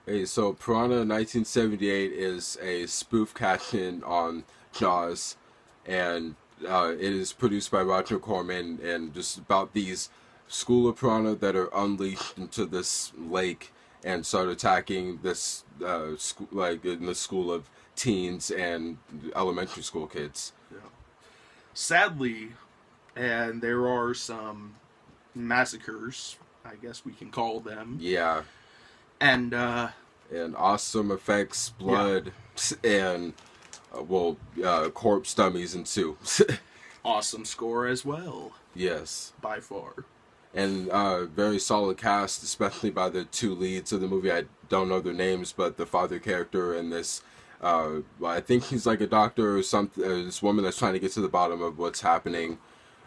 Hey, so Piranha 1978 is a spoof caption on Jaws, and it is produced by Roger Corman, and just about these school of piranha that are unleashed into this lake and start attacking this school, like in the school of teens and elementary school kids. Yeah. Sadly, and there are some massacres, I guess we can call them, Yeah, and and awesome effects, yeah, blood, and corpse dummies ensue. awesome score as well, Yes. by far. And very solid cast, especially by the two leads of the movie. I don't know their names, but the father character and this, I think he's like a doctor or something. This woman that's trying to get to the bottom of what's happening.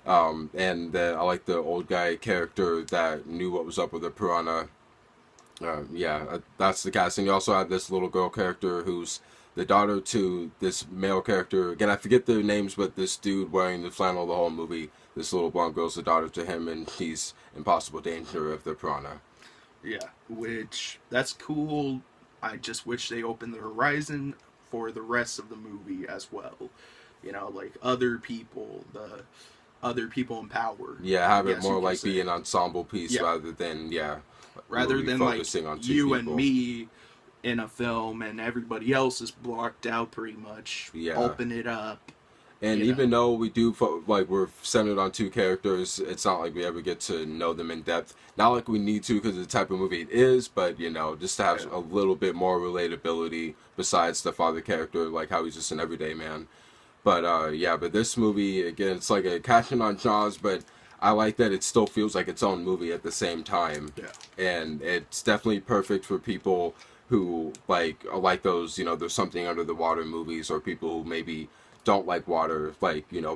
And I like the old guy character that knew what was up with the piranha. That's the casting. You also have this little girl character who's the daughter to this male character. Again, I forget their names, but this dude wearing the flannel the whole movie. This little blonde girl's the daughter to him, and she's in possible danger of the piranha. Yeah, which that's cool. I just wish they opened the horizon for the rest of the movie as well. Like other people in power. Yeah, have it Yes, you more can like be say. an ensemble piece Yeah, rather than rather really than like focusing on two you and people. me in a film and everybody else is blocked out pretty much. Yeah. Open it up, And you even know. though like we're centered on two characters, it's not like we ever get to know them in depth. Not like we need to because of the type of movie it is, but just to Yeah. have a little bit more relatability besides the father character, like how he's just an everyday man. But but this movie again, it's like a caption on Jaws, but I like that it still feels like its own movie at the same time, Yeah. and it's definitely perfect for people who like those there's something under the water movies, or people who maybe don't like water,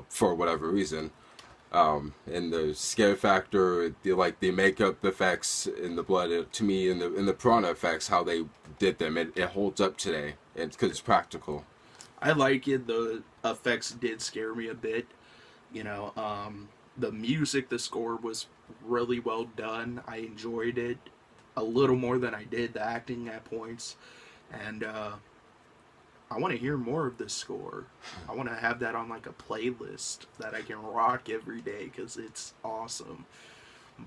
for whatever reason. And the scare factor, the makeup effects in the blood, to me, in the piranha effects, how they did them, it holds up today, because it's practical. I like it. The effects did scare me a bit. The music, the score was really well done. I enjoyed it a little more than I did the acting at points. And I want to hear more of this score. I want to have that on like a playlist that I can rock every day because it's awesome.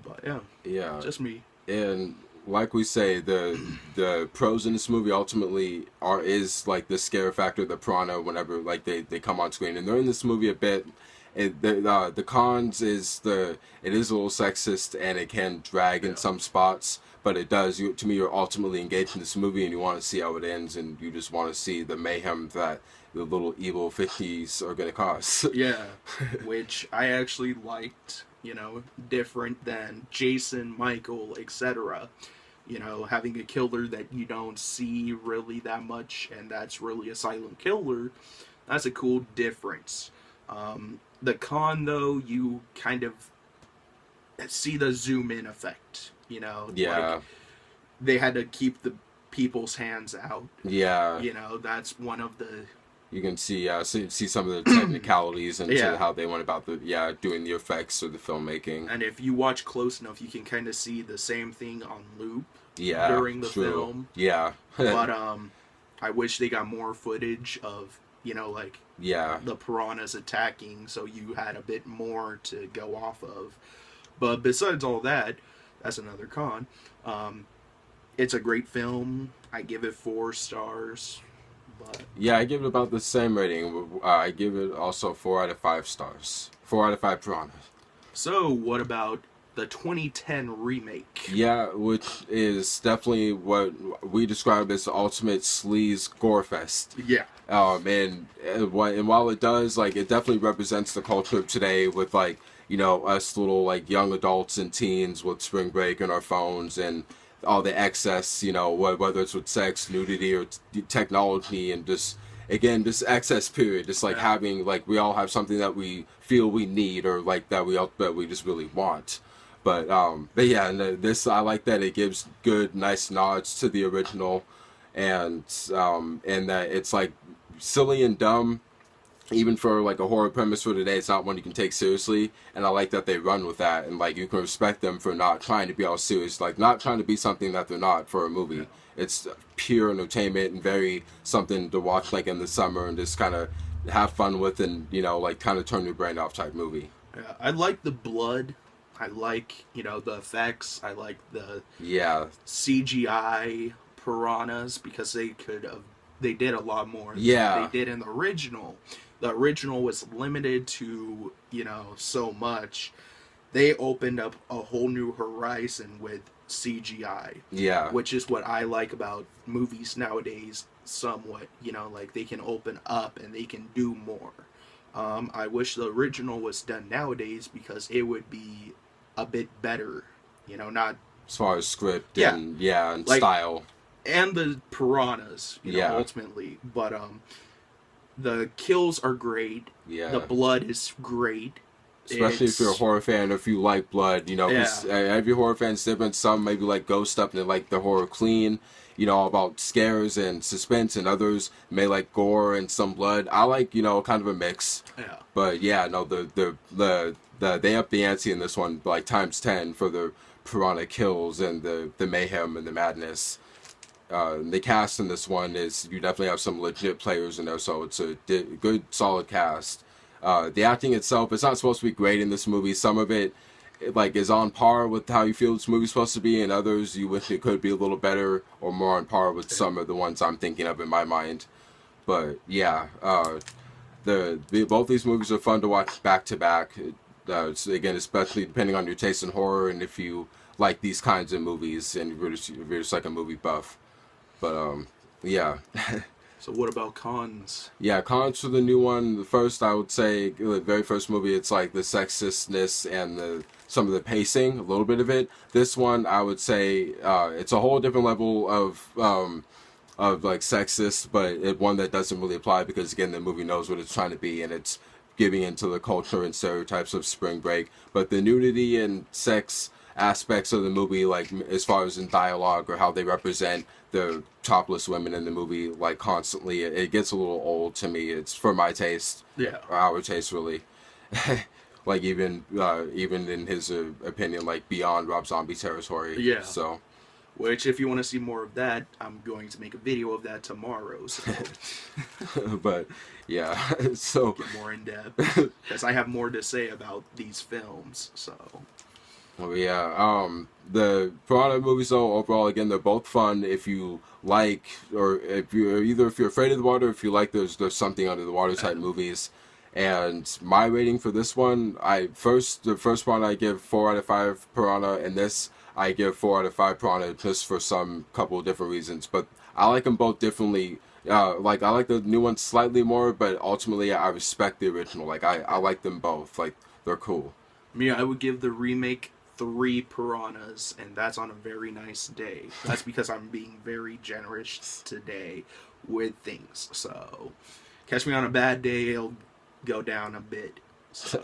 But yeah, Yeah, just me. and like we say, the pros in this movie ultimately is like the scare factor, the piranha, whenever like they come on screen, and they're in this movie a bit. The cons is it is a little sexist, and it can drag in Yeah. some spots, but it does. To me, you're ultimately engaged in this movie, and you want to see how it ends, and you just want to see the mayhem that the little evil fishies are gonna cause. Yeah, which I actually liked, different than Jason, Michael, etc. Having a killer that you don't see really that much, and that's really a silent killer, that's a cool difference. The con, though, you kind of see the zoom in effect. Like Yeah, they had to keep the people's hands out. yeah. That's one of the. You can see some of the technicalities into Yeah. how they went about doing the effects or the filmmaking. And if you watch close enough, you can kind of see the same thing on loop Yeah, during the true. film. Yeah, But I wish they got more footage of like yeah, the piranhas attacking, so you had a bit more to go off of. But besides all that, that's another con. Um, it's a great film. I give it 4 stars. But yeah. I give it about the same rating. I give it also 4 out of 5 stars. 4 out of 5 piranhas. so, what about the 2010 remake? Yeah, which is definitely what we describe as the ultimate sleaze gore fest. Yeah, And while it does, like, it definitely represents the culture of today with, like, us little, like, young adults and teens with spring break and our phones and all the excess, whether it's with sex, nudity, or technology, and just, again, this excess period, just like yeah, having, like, we all have something that we feel we need, or like that we just really want. But yeah, and this, I like that it gives good, nice nods to the original, and that it's like silly and dumb, even for like a horror premise for today, it's not one you can take seriously, and I like that they run with that, and like you can respect them for not trying to be all serious, like not trying to be something that they're not for a Yeah. movie. It's pure entertainment and very something to watch like in the summer and just kind of have fun with, and like kind of turn your brain off type movie. Yeah, I like the blood. I like, the effects. I like the Yeah, CGI piranhas because they did a lot more than they yeah, did in the original. The original was limited to, so much. They opened up a whole new horizon with CGI, yeah, which is what I like about movies nowadays somewhat, like they can open up and they can do more. I wish the original was done nowadays because it would be a bit better, not, as far as script yeah, and yeah and like, style. and the piranhas, Yeah, ultimately. But the kills are great. The yeah. blood is great. Especially if you're a It's horror fan, or if you like blood, yeah, because every horror fan's different. Some maybe like ghost stuff and they like the horror clean, all about scares and suspense, and others may like gore and some blood. I like, kind of a mix. yeah, But yeah, no, the they up the ante in this one like times 10 for the piranha kills and the mayhem and the madness. The cast in this one is, you definitely have some legit players in there, so it's a good solid cast. The acting itself, it's not supposed to be great in this movie. Some of it like is on par with how you feel this movie's supposed to be, and others you wish it could be a little better or more on par with some of the ones I'm thinking of in my mind. But yeah, both these movies are fun to watch back to back. So again, especially depending on your taste in horror and if you like these kinds of movies and if you're just like a movie buff. But yeah. So what about cons? Yeah, cons for the new one. The first, I would say, the very first movie, it's like the sexistness and some of the pacing, a little bit of it. This one, I would say, it's a whole different level of like sexist, but one that doesn't really apply because again, the movie knows what it's trying to be, and it's giving into the culture and stereotypes of Spring Break. But the nudity and sex aspects of the movie, like as far as in dialogue or how they represent the topless women in the movie, like constantly, it gets a little old to me. It's for my taste, Yeah, or our taste, really. Like even in his opinion, like beyond Rob Zombie territory. yeah. So, Which, if you want to see more of that, I'm going to make a video of that tomorrow. So but yeah, so get more in depth because I have more to say about these films. So well, yeah, the Piranha movies though overall, again, they're both fun if you like, or if you're afraid of the water, if you like there's something under the water type movies. And my rating for this one, the first one I give 4 out of 5 Piranha, and this I give 4 out of 5 Piranha just for some couple of different reasons. But I like them both differently. Like I like the new one slightly more, but ultimately I respect the original. Like I like them both. Like they're cool. I would give the remake 3 piranhas, and that's on a very nice day. That's because I'm being very generous today with things. So catch me on a bad day, it'll go down a bit. So